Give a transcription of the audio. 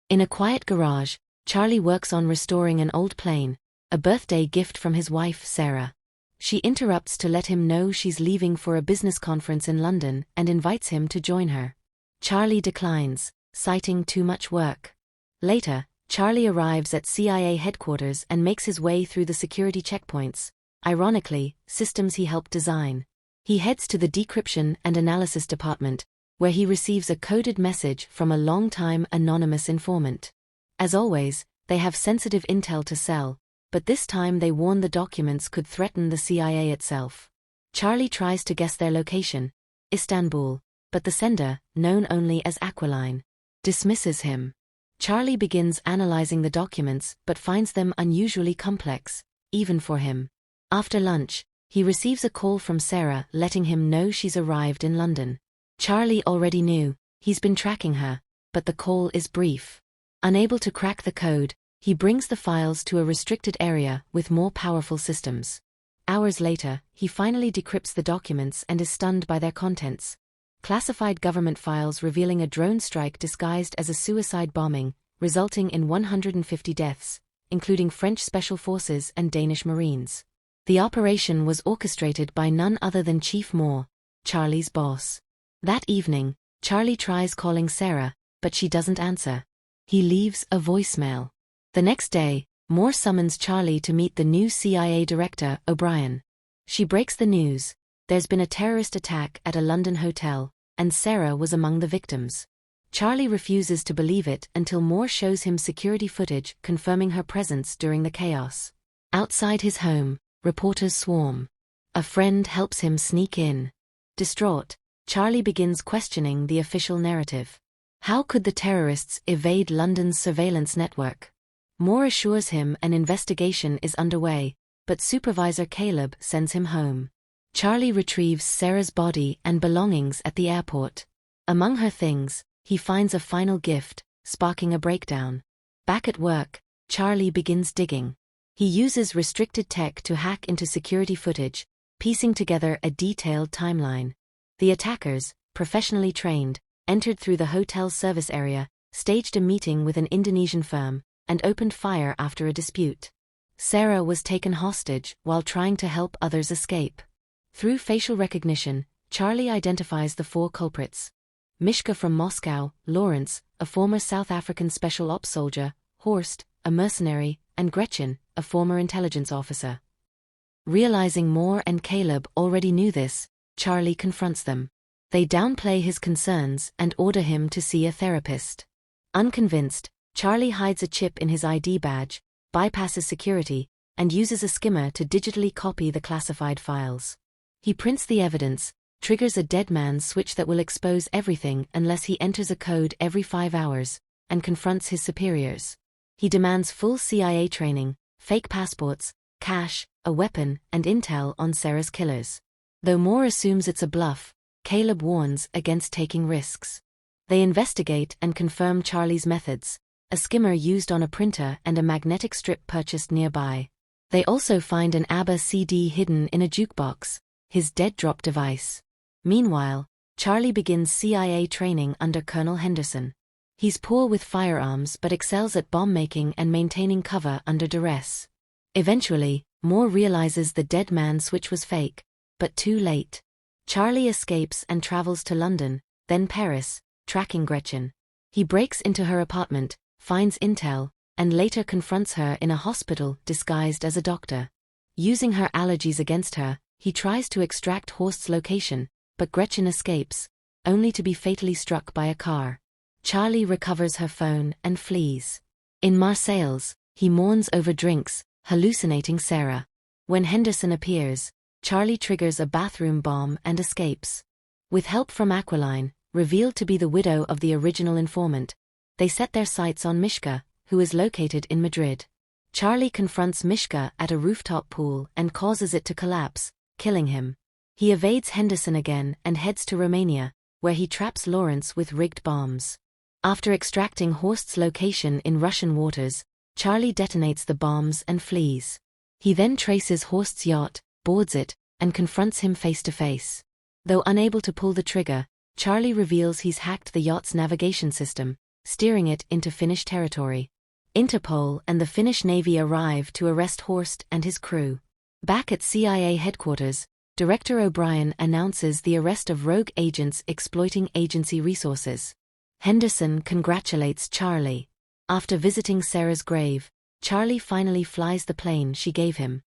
In a quiet garage, Charlie works on restoring an old plane, a birthday gift from his wife, Sarah. She interrupts to let him know she's leaving for a business conference in London and invites him to join her. Charlie declines, citing too much work. Later, Charlie arrives at CIA headquarters and makes his way through the security checkpoints, ironically, systems he helped design. He heads to the decryption and analysis department, where he receives a coded message from a long-time anonymous informant. As always, they have sensitive intel to sell, but this time they warn the documents could threaten the CIA itself. Charlie tries to guess their location, Istanbul, but the sender, known only as Aquiline, dismisses him. Charlie begins analyzing the documents but finds them unusually complex, even for him. After lunch, he receives a call from Sarah letting him know she's arrived in London. Charlie already knew, he's been tracking her, but the call is brief. Unable to crack the code, he brings the files to a restricted area with more powerful systems. Hours later, he finally decrypts the documents and is stunned by their contents. Classified government files revealing a drone strike disguised as a suicide bombing, resulting in 150 deaths, including French Special Forces and Danish Marines. The operation was orchestrated by none other than Chief Moore, Charlie's boss. That evening, Charlie tries calling Sarah, but she doesn't answer. He leaves a voicemail. The next day, Moore summons Charlie to meet the new CIA director, O'Brien. She breaks the news: there's been a terrorist attack at a London hotel, and Sarah was among the victims. Charlie refuses to believe it until Moore shows him security footage confirming her presence during the chaos. Outside his home, reporters swarm. A friend helps him sneak in. Distraught, Charlie begins questioning the official narrative. How could the terrorists evade London's surveillance network? Moore assures him an investigation is underway, but Supervisor Caleb sends him home. Charlie retrieves Sarah's body and belongings at the airport. Among her things, he finds a final gift, sparking a breakdown. Back at work, Charlie begins digging. He uses restricted tech to hack into security footage, piecing together a detailed timeline. The attackers, professionally trained, entered through the hotel's service area, staged a meeting with an Indonesian firm, and opened fire after a dispute. Sarah was taken hostage while trying to help others escape. Through facial recognition, Charlie identifies the four culprits: Mishka from Moscow, Lawrence, a former South African Special Ops soldier, Horst, a mercenary, and Gretchen, a former intelligence officer. Realizing Moore and Caleb already knew this, Charlie confronts them. They downplay his concerns and order him to see a therapist. Unconvinced, Charlie hides a chip in his ID badge, bypasses security, and uses a skimmer to digitally copy the classified files. He prints the evidence, triggers a dead man's switch that will expose everything unless he enters a code every 5 hours, and confronts his superiors. He demands full CIA training, fake passports, cash, a weapon, and intel on Sarah's killers. Though Moore assumes it's a bluff, Caleb warns against taking risks. They investigate and confirm Charlie's methods: a skimmer used on a printer and a magnetic strip purchased nearby. They also find an ABBA CD hidden in a jukebox, his dead drop device. Meanwhile, Charlie begins CIA training under Colonel Henderson. He's poor with firearms but excels at bomb-making and maintaining cover under duress. Eventually, Moore realizes the dead man switch was fake, but too late. Charlie escapes and travels to London, then Paris, tracking Gretchen. He breaks into her apartment, finds intel, and later confronts her in a hospital disguised as a doctor. Using her allergies against her, he tries to extract Horst's location, but Gretchen escapes, only to be fatally struck by a car. Charlie recovers her phone and flees. In Marseilles, he mourns over drinks, hallucinating Sarah. When Henderson appears, Charlie triggers a bathroom bomb and escapes. With help from Aquiline, revealed to be the widow of the original informant, they set their sights on Mishka, who is located in Madrid. Charlie confronts Mishka at a rooftop pool and causes it to collapse, killing him. He evades Henderson again and heads to Romania, where he traps Lawrence with rigged bombs. After extracting Horst's location in Russian waters, Charlie detonates the bombs and flees. He then traces Horst's yacht, boards it, and confronts him face to face. Though unable to pull the trigger, Charlie reveals he's hacked the yacht's navigation system, steering it into Finnish territory. Interpol and the Finnish Navy arrive to arrest Horst and his crew. Back at CIA headquarters, Director O'Brien announces the arrest of rogue agents exploiting agency resources. Henderson congratulates Charlie. After visiting Sarah's grave, Charlie finally flies the plane she gave him.